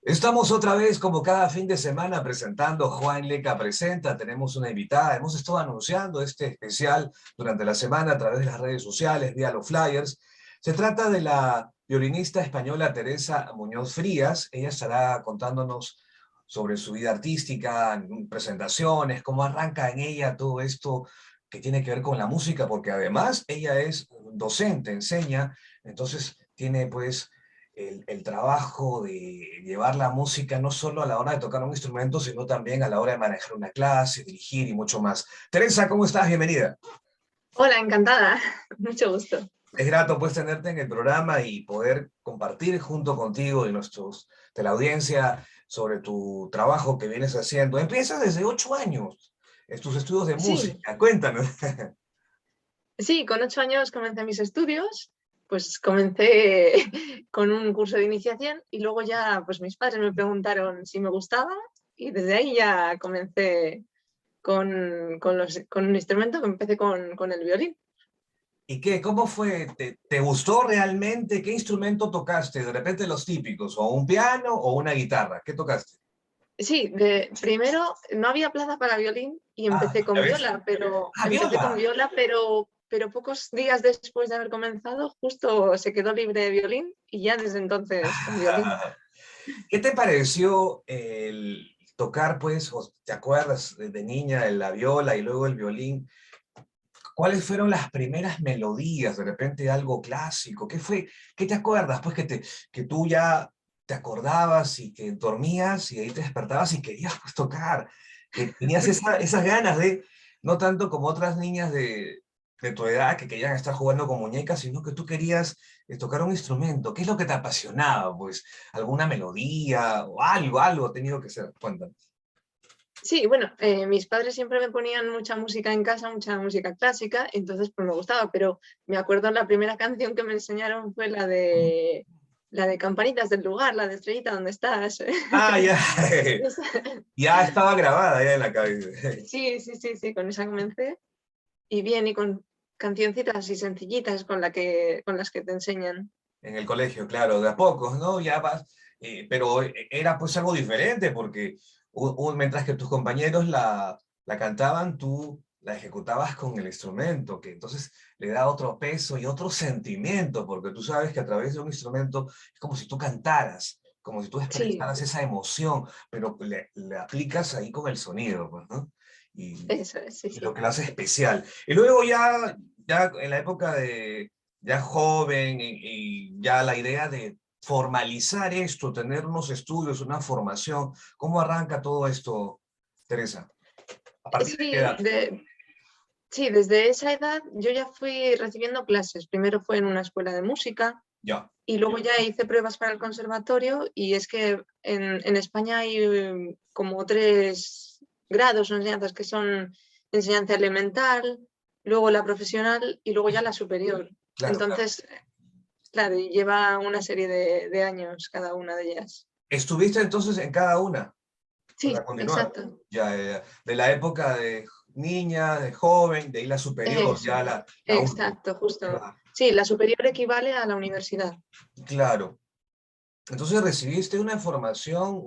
Estamos otra vez, como cada fin de semana, presentando Juan Leca Presenta. Tenemos una invitada. Hemos estado anunciando este especial durante la semana a través de las redes sociales, vía los flyers. Se trata de la violinista española Teresa Muñoz Frías. Ella estará contándonos sobre su vida artística, presentaciones, cómo arranca en ella todo esto que tiene que ver con la música, porque además ella es docente, enseña, entonces tiene pues el trabajo de llevar la música no solo a la hora de tocar un instrumento, sino también a la hora de manejar una clase, dirigir y mucho más. Teresa, ¿cómo estás? Bienvenida. Hola, encantada. Mucho gusto. Es grato pues tenerte en el programa y poder compartir junto contigo y de la audiencia sobre tu trabajo que vienes haciendo. Empiezas desde 8 años en tus estudios de Sí, música. Cuéntanos. sí, con 8 años comencé mis estudios, pues comencé con un curso de iniciación y luego ya pues mis padres me preguntaron si me gustaba y desde ahí ya comencé con un instrumento, que empecé con el violín. ¿Y qué? ¿Cómo fue? ¿Te gustó realmente? ¿Qué instrumento tocaste? De repente los típicos, o un piano o una guitarra. ¿Qué tocaste? Sí, primero no había plaza para violín y Ah, empecé ¿ya con ves? viola, pero Ah, viola. pero pocos días después de haber comenzado, justo se quedó libre de violín y ya desde entonces con violín. Ah, ¿qué te pareció el tocar, pues, o te acuerdas de niña, de la viola y luego el violín? ¿Cuáles fueron las primeras melodías, de repente algo clásico? ¿Qué fue? ¿Qué te acuerdas? Pues que tú ya te acordabas y que dormías y ahí te despertabas y querías pues tocar, que tenías esas ganas de, no tanto como otras niñas de tu edad que querían estar jugando con muñecas, sino que tú querías tocar un instrumento. ¿Qué es lo que te apasionaba? Pues alguna melodía o algo ha tenido que ser. Cuéntame. Sí, bueno, mis padres siempre me ponían mucha música en casa, mucha música clásica, entonces pues me gustaba, pero me acuerdo la primera canción que me enseñaron fue la de Campanitas del Lugar, la de Estrellita, ¿dónde estás? Ah, ya. Esa- Ya estaba grabada ya en la cabeza. Sí, sí, sí, sí, con esa comencé. Y bien, y con cancioncitas así sencillitas con las que te enseñan. En el colegio, claro, de a pocos, ¿no? Ya vas, pero era pues algo diferente porque mientras que tus compañeros la cantaban, tú la ejecutabas con el instrumento, que entonces le da otro peso y otro sentimiento, porque tú sabes que a través de un instrumento es como si tú cantaras, como si tú Sí, expresaras esa emoción, pero le aplicas ahí con el sonido, pues, ¿no? eso es, sí, Y lo sí. que lo hace especial. Y luego ya en la época de ya joven y ya la idea de formalizar esto, tener unos estudios, una formación, ¿cómo arranca todo esto, Teresa? ¿A partir de qué Sí, edad? sí, desde esa edad yo ya fui recibiendo clases. Primero fue en una escuela de música Ya. y luego ya hice pruebas para el conservatorio y es que en España hay como 3 grados o enseñanzas que son enseñanza elemental, luego la profesional y luego ya la superior. Claro, claro. Entonces, claro, y lleva una serie de años cada una de ellas. ¿Estuviste entonces en cada una para Sí, continuar? exacto. Ya, ya, ya. De la época de niña, de joven, de ahí la superior, Eso, ya la última. exacto, justo. Claro. Sí, la superior equivale a la universidad. Claro. Entonces recibiste una formación,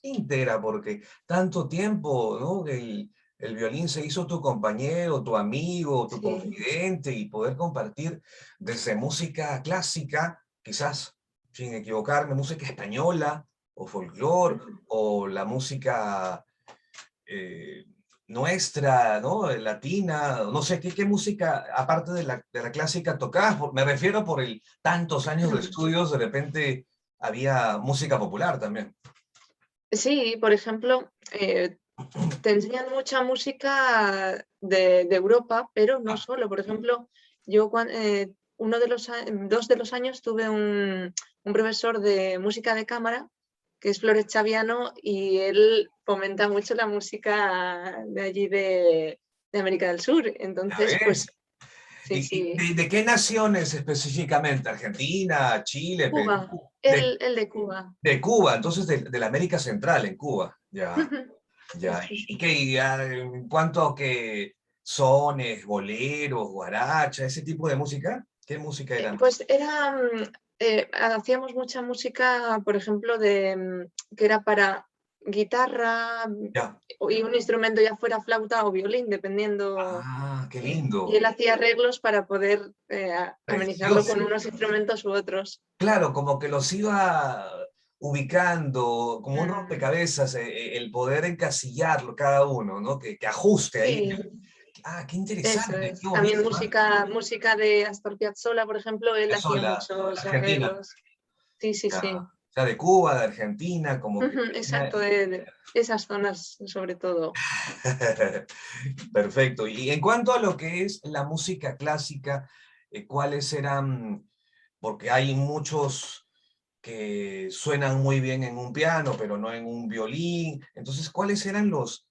íntegra, porque tanto tiempo, ¿no? El violín se hizo tu compañero, tu amigo, tu Sí. confidente, y poder compartir desde música clásica, quizás, sin equivocarme, música española, o folclore, o la música eh, nuestra, ¿no? Latina, no sé, ¿qué música, aparte de la clásica, tocabas? Me refiero por el tantos años de estudios, de repente había música popular también. Sí, por ejemplo, te enseñan mucha música de Europa, pero no Ah, solo. Por ejemplo, yo uno de 2 de los años tuve un profesor de música de cámara, que es Flores Chaviano, y él fomenta mucho la música de allí de América del Sur. ya Entonces, ves. pues sí, ¿Y sí. de qué naciones específicamente? ¿Argentina, Chile, Perú? Cuba, De, el de Cuba. de Cuba, entonces de la América Central, en Cuba. Ya, Sí, ya. sí, ¿Y sí. qué? En cuanto a que sones, boleros, guaracha, ese tipo de música? ¿Qué música era? Pues era, hacíamos mucha música, por ejemplo, que era para guitarra Ya. y un instrumento, ya fuera flauta o violín, dependiendo. Ah, qué Y lindo. él hacía arreglos para poder amenizarlo Precioso. con unos instrumentos u otros. Claro, como que los iba ubicando, como un Mm, rompecabezas, el poder encasillarlo cada uno, ¿no? Que ajuste ahí. sí, Ah, qué eso interesante, qué es. También bonito, ¿ah? música de Astor Piazzolla, por ejemplo, él Eso, hacía la muchos Argentina, arreglos. Sí, sí, ya. sí. O sea, de Cuba, de Argentina, como que... Ujú, exacto, de esas zonas sobre todo. Perfecto. Y en cuanto a lo que es la música clásica, ¿cuáles eran? Porque hay muchos que suenan muy bien en un piano, pero no en un violín. Entonces, ¿cuáles eran los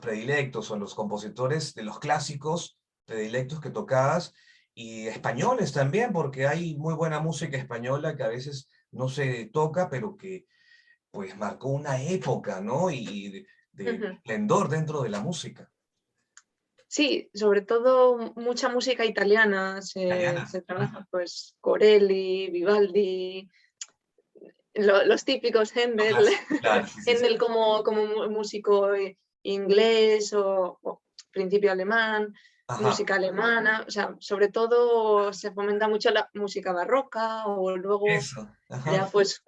predilectos o los compositores de los clásicos predilectos que tocabas? Y españoles también, porque hay muy buena música española que a veces no se toca, pero que pues marcó una época, ¿no? Y de Ujú. esplendor dentro de la música. Sí, sobre todo mucha música italiana Italiana. se trabaja, pues Corelli, Vivaldi, los típicos Lo Händel, clásico, claro, sí, sí, sí. Händel como músico inglés o principio alemán, Ajá, música alemana, o sea, sobre todo se fomenta mucho la música barroca o luego eso, ajá, ya pues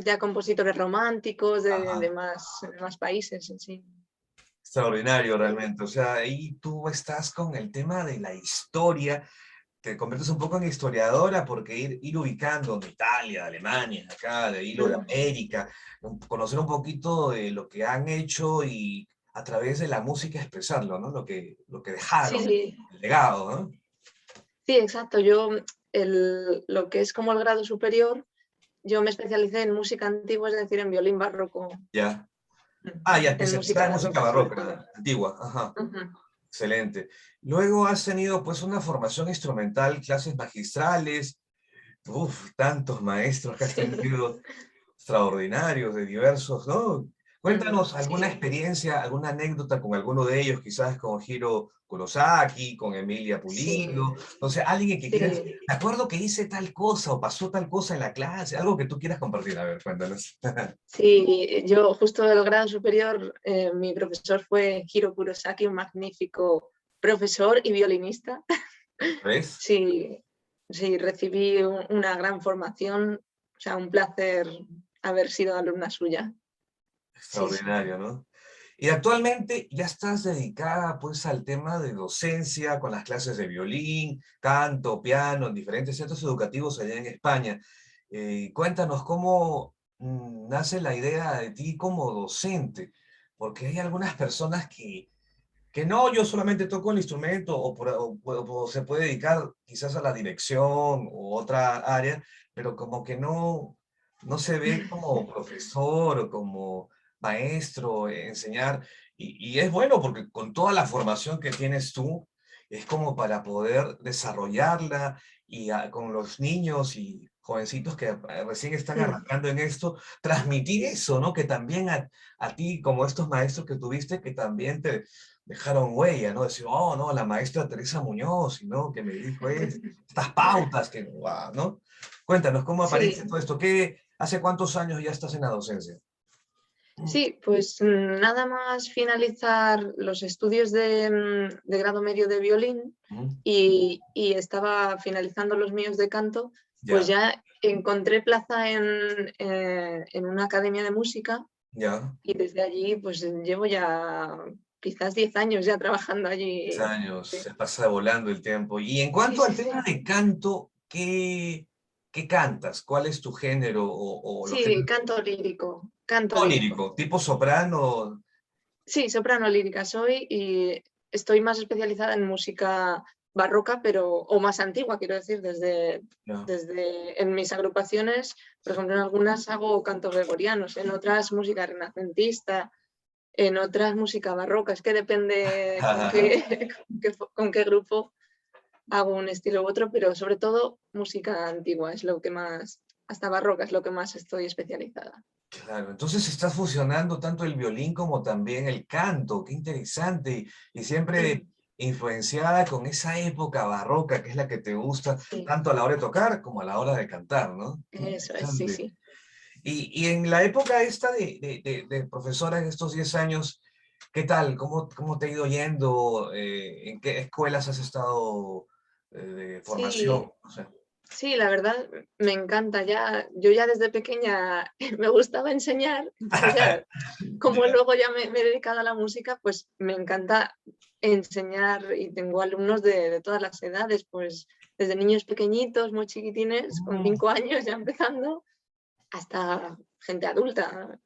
ya compositores románticos ajá. de más países en sí. Extraordinario realmente. O sea, ahí tú estás con el tema de la historia, te conviertes un poco en historiadora porque ir ubicando de Italia, de Alemania, de acá, de hilo de Mm. América, conocer un poquito de lo que han hecho y a través de la música expresarlo, ¿no? Lo que Sí, dejaron, sí, el legado, ¿no? sí, exacto. Yo lo que es como el grado superior, yo me especialicé en música antigua, es decir, en violín barroco, Ya. Ah, ya, en especializada música en música barroca sobre barroca, todo. antigua, ajá. Ujú. Excelente. Luego has tenido pues una formación instrumental, clases magistrales, uf, tantos maestros que has Sí. tenido extraordinarios, de diversos, ¿no? Cuéntanos alguna Sí. experiencia, alguna anécdota con alguno de ellos, quizás con Hiro Kurosaki, con Emilia Sí, Pulido, no sé, alguien que quieras, sí, me acuerdo que hice tal cosa o pasó tal cosa en la clase, algo que tú quieras compartir, a ver, cuéntanos. sí. Yo justo del grado superior, mi profesor fue Hiro Kurosaki, un magnífico profesor y violinista. ¿Ves? Sí, sí, recibí una gran formación, o sea, un placer haber sido alumna suya. Sí, sí. Extraordinario, ¿no? Y actualmente ya estás dedicada pues al tema de docencia con las clases de violín, canto, piano, en diferentes centros educativos allá en España. Cuéntanos cómo nace la idea de ti como docente, porque hay algunas personas que no, yo solamente toco el instrumento o se puede dedicar quizás a la dirección u otra área, pero como que no se ve como profesor o como maestro enseñar. Y es bueno porque con toda la formación que tienes tú, es como para poder desarrollarla y con los niños y jovencitos que recién están arrancando en esto, transmitir eso, ¿no? Que también a ti, como estos maestros que tuviste, que también te dejaron huella, ¿no? Decir, oh, no, la maestra Teresa Muñoz, ¿no? Que me dijo estas pautas, que, guau, ¿no? Cuéntanos, ¿cómo aparece Sí, todo esto? ¿Hace cuántos años ya estás en la docencia? sí, pues nada más finalizar los estudios de grado medio de violín Ujú. y estaba finalizando los míos de canto, pues Ya, ya encontré plaza en una academia de música ya, y desde allí pues llevo ya quizás 10 años ya trabajando 10 allí. años, Sí, se pasa volando el tiempo. Y en sí, cuanto sí, al tema sí. de canto, ¿qué cantas? ¿Cuál es tu género o los Sí, géneros? canto lírico, canto Todo lírico. lírico, tipo soprano, Sí, soprano lírica soy y estoy más especializada en música barroca, pero, o más antigua, quiero decir, ya. desde en mis agrupaciones, por ejemplo, en algunas hago cantos gregorianos, en otras música renacentista, en otras música barroca, es que depende con qué grupo hago un estilo u otro, pero sobre todo música antigua es lo que más, hasta barroca es lo que más estoy especializada. Claro, entonces estás fusionando tanto el violín como también el canto, qué interesante. Y siempre Mm. influenciada con esa época barroca que es la que te gusta, Sí, tanto a la hora de tocar como a la hora de cantar, ¿no? eso es, sí, Interesante. sí. Y en la época esta de profesora en estos 10 años, ¿qué tal? ¿Cómo te ha ido yendo? ¿En qué escuelas has estado de formación? Sí, O sea, sí, la verdad me encanta. Yo ya desde pequeña me gustaba enseñar, entonces ya, como ya. luego ya me he dedicado a la música, pues me encanta enseñar y tengo alumnos de todas las edades, pues desde niños pequeñitos, muy chiquitines, con Mm. 5 años ya empezando, hasta gente adulta.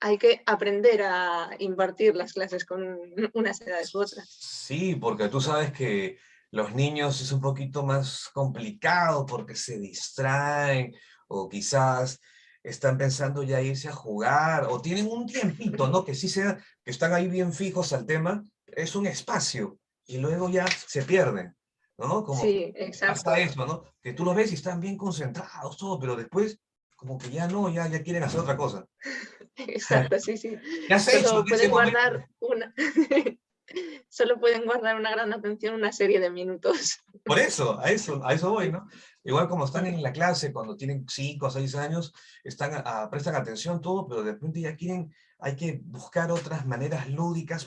Hay que aprender a impartir las clases con unas edades u otras. Sí, porque tú sabes que los niños es un poquito más complicado porque se distraen o quizás están pensando ya irse a jugar o tienen un tiempito, ¿no? Que sí sea, que están ahí bien fijos al tema, es un espacio y luego ya se pierden, ¿no? Como que Sí, pasa exacto. eso, ¿no? Que tú los ves y están bien concentrados, todo, pero después como que ya no, ya quieren hacer otra cosa. Exacto, sí, sí. ¿Qué has hecho Solo en ese pueden momento? guardar una, solo pueden guardar una gran atención una serie de minutos. Por eso, a eso voy, Sí. ¿no? Igual como están en la clase, cuando tienen 5 o 6 años, están prestan atención todo, pero de repente ya quieren, hay que buscar otras maneras lúdicas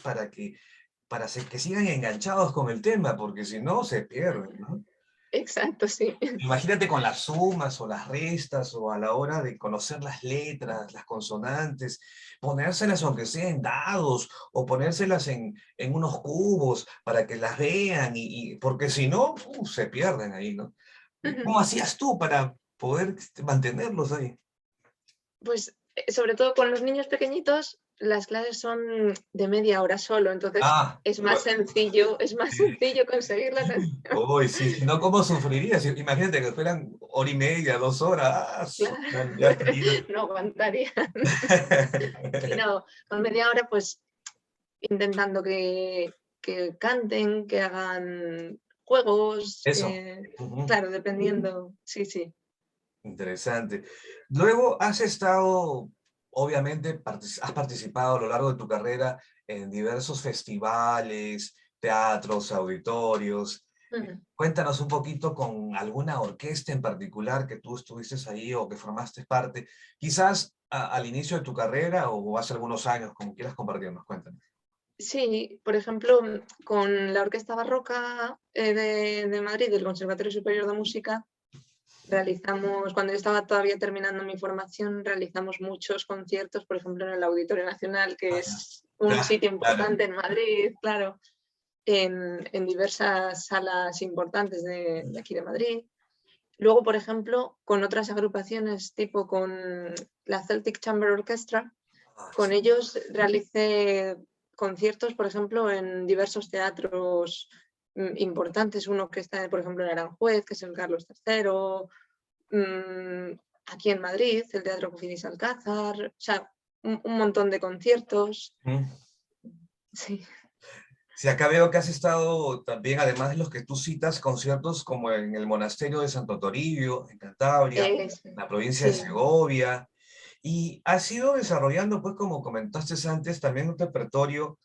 que sigan enganchados con el tema, porque si no, se pierden, ¿no? Exacto, sí. Imagínate con las sumas o las restas o a la hora de conocer las letras, las consonantes, ponérselas aunque sea en dados o ponérselas en unos cubos para que las vean porque si no, se pierden ahí, ¿no? ¿Cómo hacías tú para poder mantenerlos ahí? Pues sobre todo con los niños pequeñitos, las clases son de media hora solo, entonces Ah, bueno. es más sencillo conseguir la atención. Uy, sí, si no, ¿cómo sufrirías? Imagínate que fueran hora y media, 2 horas. Claro, Ya estaría. no aguantaría. Sí, no, con media hora pues intentando que canten, que hagan juegos, Eso. Ujú. claro, dependiendo, sí, sí. Interesante. Luego has estado, obviamente, has participado a lo largo de tu carrera en diversos festivales, teatros, auditorios. Ujú. Cuéntanos un poquito con alguna orquesta en particular que tú estuviste ahí o que formaste parte, quizás al inicio de tu carrera o hace algunos años, como quieras compartirnos, cuéntanos. Sí, por ejemplo, con la Orquesta Barroca de Madrid, del Conservatorio Superior de Música, realizamos, cuando yo estaba todavía terminando mi formación, realizamos muchos conciertos, por ejemplo, en el Auditorio Nacional, que Ah, ya. es un Ya, sitio claro. importante en Madrid, claro, en diversas salas importantes de aquí de Madrid. Luego, por ejemplo, con otras agrupaciones, tipo con la Celtic Chamber Orchestra, Ah, con ellos realicé conciertos, por ejemplo, en diversos teatros importantes. Uno que está, por ejemplo, en Aranjuez, que es el Carlos III, aquí en Madrid, el Teatro Cofidis Alcázar, o sea, un montón de conciertos. mm. Sí, Si acá veo que has estado también, además de los que tú citas, conciertos como en el Monasterio de Santo Toribio, en Cantabria, es- en la provincia de sí, Segovia, y has ido desarrollando, pues como comentaste antes, también un repertorio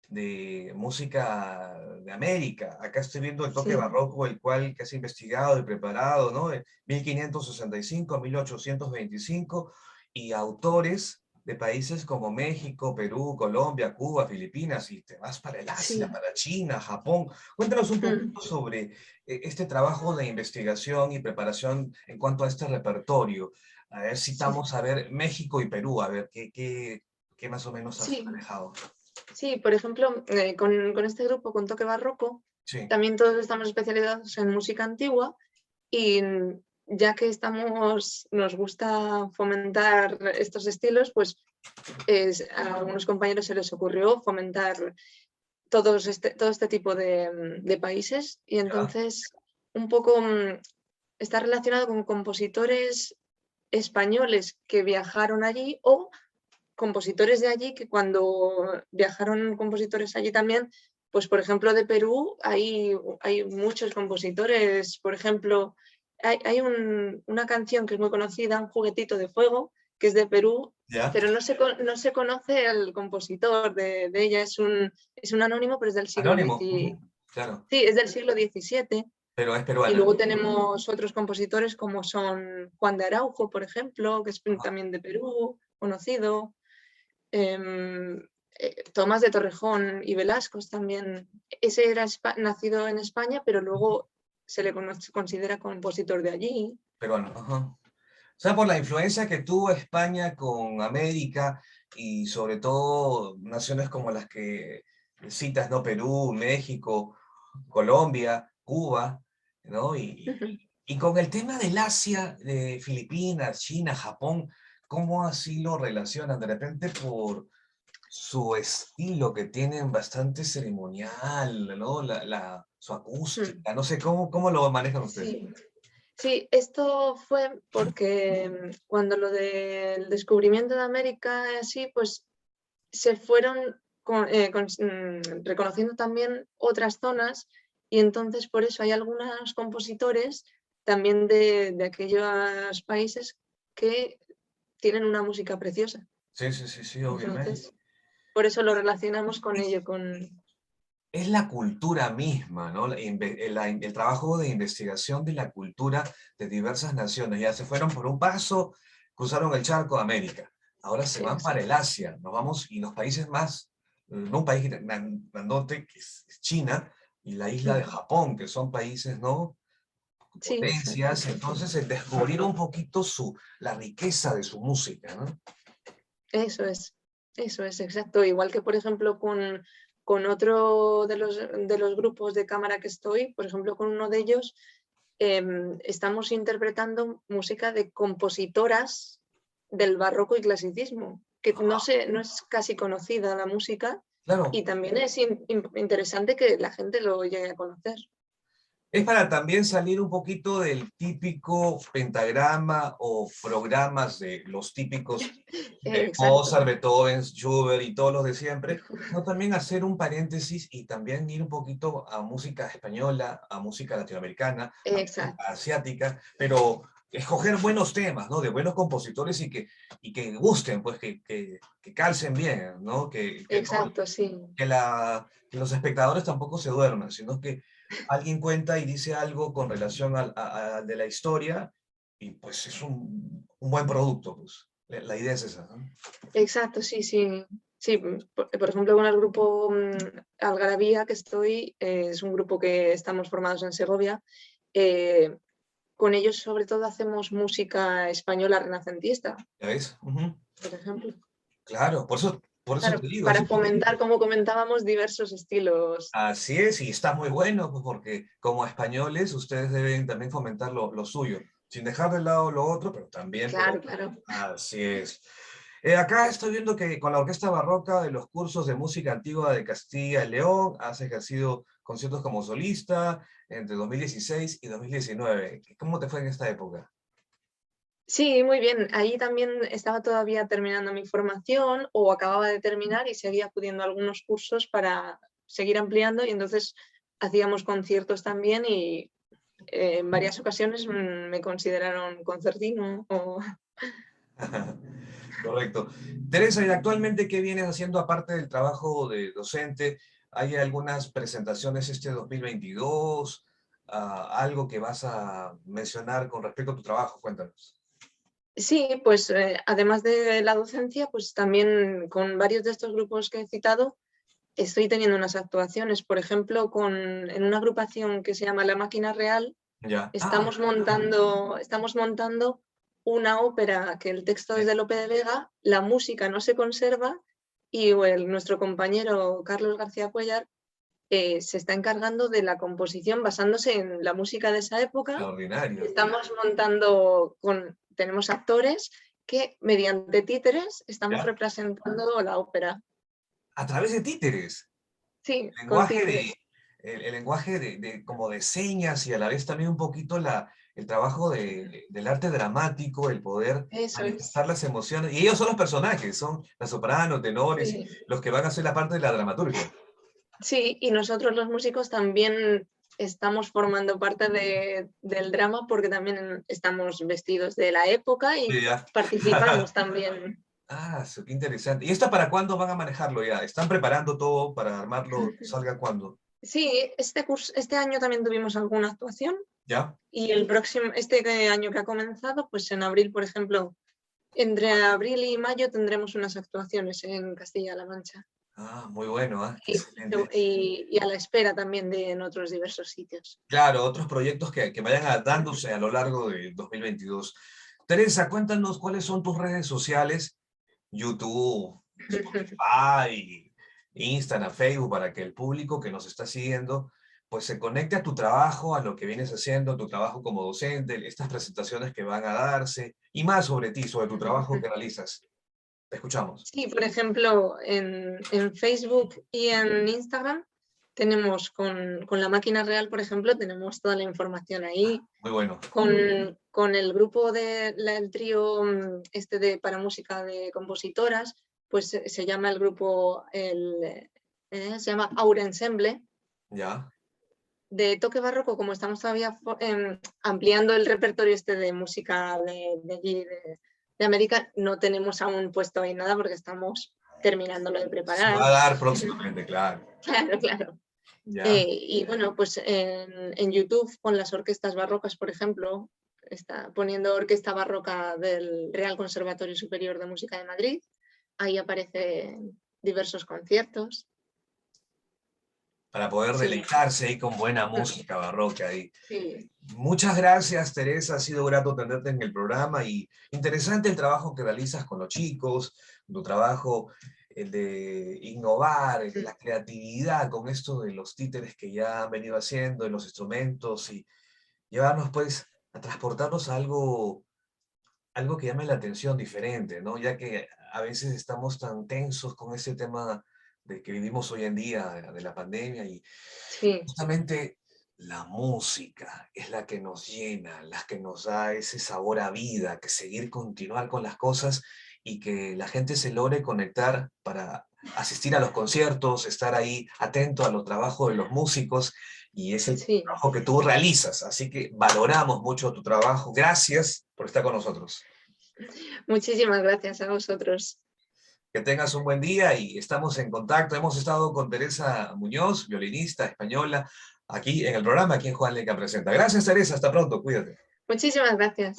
de música de América. Acá estoy viendo el toque sí, barroco, el cual que has investigado y preparado, ¿no? De 1565 a 1825, y autores de países como México, Perú, Colombia, Cuba, Filipinas, y te vas para el Asia, sí. para China, Japón. Cuéntanos un poquito sobre este trabajo de investigación y preparación en cuanto a este repertorio. A ver, Sí, citamos, a ver, México y Perú, a ver, qué más o menos has sí. manejado? Sí, por ejemplo, con este grupo, con Toque Barroco, Sí. también todos estamos especializados en música antigua y ya que nos gusta fomentar estos estilos, pues a algunos compañeros se les ocurrió fomentar todo este tipo de países y Ya. entonces un poco está relacionado con compositores españoles que viajaron allí o compositores de allí que cuando viajaron compositores allí también, pues por ejemplo de Perú hay muchos compositores, por ejemplo, hay una canción que es muy conocida, Un juguetito de fuego, que es de Perú, ¿Ya? pero no se conoce el compositor de ella, es un anónimo, pero es del siglo Anónimo. XX. Claro, Sí, es del siglo XVII. pero es Y peruana. luego tenemos otros compositores como son Juan de Araujo, por ejemplo, que es Ajá. también de Perú, conocido. em, Tomás de Torrejón y Velascos también. Ese era nacido en España, pero luego se le considera compositor de allí. Peruano. Ajá. O sea, por la influencia que tuvo España con América y sobre todo naciones como las que citas, ¿no? Perú, México, Colombia, Cuba, ¿no? Y con el tema del Asia, de Filipinas, China, Japón, ¿cómo así lo relacionan? De repente por su estilo que tienen bastante ceremonial, ¿no? Su acústica, no sé, ¿cómo lo manejan ustedes? Sí, sí, esto fue porque cuando lo del descubrimiento de América y así, pues se fueron reconociendo también otras zonas y entonces por eso hay algunos compositores también de aquellos países que tienen una música preciosa. Sí, sí, sí, sí, obviamente. Entonces, por eso lo relacionamos con ello, con... Es la cultura misma, ¿no? El trabajo de investigación de la cultura de diversas naciones. Ya se fueron por un paso, cruzaron el charco a América. Ahora se van para el Exacto. Asia. Nos vamos y los países más, no un país grandote, que es China, y la isla de Japón, que son países, ¿no? Sí, Potencias. Entonces, el descubrir un poquito la riqueza de su música, ¿no? eso es exacto. Igual que, por ejemplo, con otro de los grupos de cámara que estoy, por ejemplo, con uno de ellos, estamos interpretando música de compositoras del barroco y clasicismo, que no es casi conocida la música Claro. y también es interesante que la gente lo llegue a conocer. Es para también salir un poquito del típico pentagrama o programas de los típicos de Exacto, Mozart, Beethoven, Schubert y todos los de siempre, no también hacer un paréntesis y también ir un poquito a música española, a música latinoamericana, a música exacto, asiática, pero escoger buenos temas, ¿no? De buenos compositores y que gusten, pues que calcen bien, ¿no? exacto, sí. Que los espectadores tampoco se duerman, sino que alguien cuenta y dice algo con relación de la historia y pues es un buen producto, pues. La idea es esa, ¿no? Exacto, sí, sí. Sí, por ejemplo, con el grupo Algarabía que estoy, es un grupo que estamos formados en Segovia. eh, con ellos, sobre todo, hacemos música española renacentista, ¿Ya ves? Ujú. por ejemplo. Claro, por eso Claro, te digo, para fomentar, como comentábamos, diversos estilos. así es, y está muy bueno, pues porque como españoles ustedes deben también fomentar lo suyo, sin dejar de lado lo otro, pero también, Claro, claro. así es. Acá estoy viendo que con la Orquesta Barroca de los cursos de música antigua de Castilla y León has ejercido conciertos como solista entre 2016 y 2019. ¿Cómo te fue en esta época? Sí, muy bien. Ahí también estaba todavía terminando mi formación o acababa de terminar y seguía acudiendo a algunos cursos para seguir ampliando y entonces hacíamos conciertos también y en varias ocasiones me consideraron concertino o... Correcto. Teresa, ¿y actualmente qué vienes haciendo aparte del trabajo de docente? ¿Hay algunas presentaciones este 2022? ¿Algo que vas a mencionar con respecto a tu trabajo? Cuéntanos. Sí, pues además de la docencia, pues también con varios de estos grupos que he citado estoy teniendo unas actuaciones. Por ejemplo, en una agrupación que se llama La Máquina Real, Ya. estamos montando una ópera que el texto es de Lope de Vega, la música no se conserva y nuestro compañero Carlos García Cuellar se está encargando de la composición basándose en la música de esa época. Extraordinario. Estamos montando tenemos actores que mediante títeres estamos ¿Ya? representando la ópera. A través de títeres. Sí, con Lenguaje títeres. el lenguaje como de señas y a la vez también un poquito el trabajo del arte dramático, el poder Eso es. manifestar las emociones. Y ellos son los personajes, son las sopranos, tenores, y Sí. los que van a hacer la parte de la dramaturgia. Sí, y nosotros los músicos también estamos formando parte del drama porque también estamos vestidos de la época y Sí, ya. participamos también. Ah, qué interesante. ¿Y esto para cuándo van a manejarlo ya? ¿Están preparando todo para armarlo? ¿Salga cuándo? Sí, este año también tuvimos alguna actuación ¿Ya? y este año que ha comenzado, pues en abril, por ejemplo, entre abril y mayo tendremos unas actuaciones en Castilla-La Mancha Ah, muy bueno, ¿ah? y, Excelente. y a la espera también en otros diversos sitios. Claro, otros proyectos que vayan dándose a lo largo de 2022. Teresa, cuéntanos cuáles son tus redes sociales, YouTube, Spotify, Instagram, Facebook, para que el público que nos está siguiendo pues se conecte a tu trabajo, a lo que vienes haciendo, tu trabajo como docente, estas presentaciones que van a darse y más sobre ti, sobre tu trabajo que realizas. Te escuchamos. Sí, por ejemplo, en Facebook y en Instagram tenemos con la máquina real, por ejemplo, tenemos toda la información ahí. Muy bueno. Con el grupo del trío para música de compositoras, pues se llama el grupo, se llama Aura Ensemble. Ya. De toque barroco, como estamos todavía ampliando el repertorio de música de allí, de América, no tenemos aún puesto ahí nada porque estamos terminándolo de Se va preparar. a dar próximamente, claro. Claro, claro. Ya. Y bueno, pues en YouTube con las orquestas barrocas, por ejemplo, está poniendo orquesta barroca del Real Conservatorio Superior de Música de Madrid. Ahí aparecen diversos conciertos. Para poder Sí, deleitarse ahí con buena música barroca ahí. sí, Muchas gracias, Teresa. Ha sido grato tenerte en el programa y interesante el trabajo que realizas con los chicos, tu trabajo, el de innovar, la creatividad con esto de los títeres que ya han venido haciendo, de los instrumentos y llevarnos pues a transportarnos a algo que llame la atención diferente, ¿no? Ya que a veces estamos tan tensos con ese tema de que vivimos hoy en día, de la pandemia, y sí, justamente la música es la que nos llena, la que nos da ese sabor a vida, que seguir, continuar con las cosas y que la gente se logre conectar para asistir a los conciertos, estar ahí atento a los trabajos de los músicos, y es el sí. trabajo que tú realizas. Así que valoramos mucho tu trabajo. Gracias por estar con nosotros. Muchísimas gracias a vosotros. Que tengas un buen día y estamos en contacto. Hemos estado con Teresa Muñoz, violinista española, aquí en el programa, aquí en Juan Leca Presenta. Gracias, Teresa. Hasta pronto. Cuídate. Muchísimas gracias.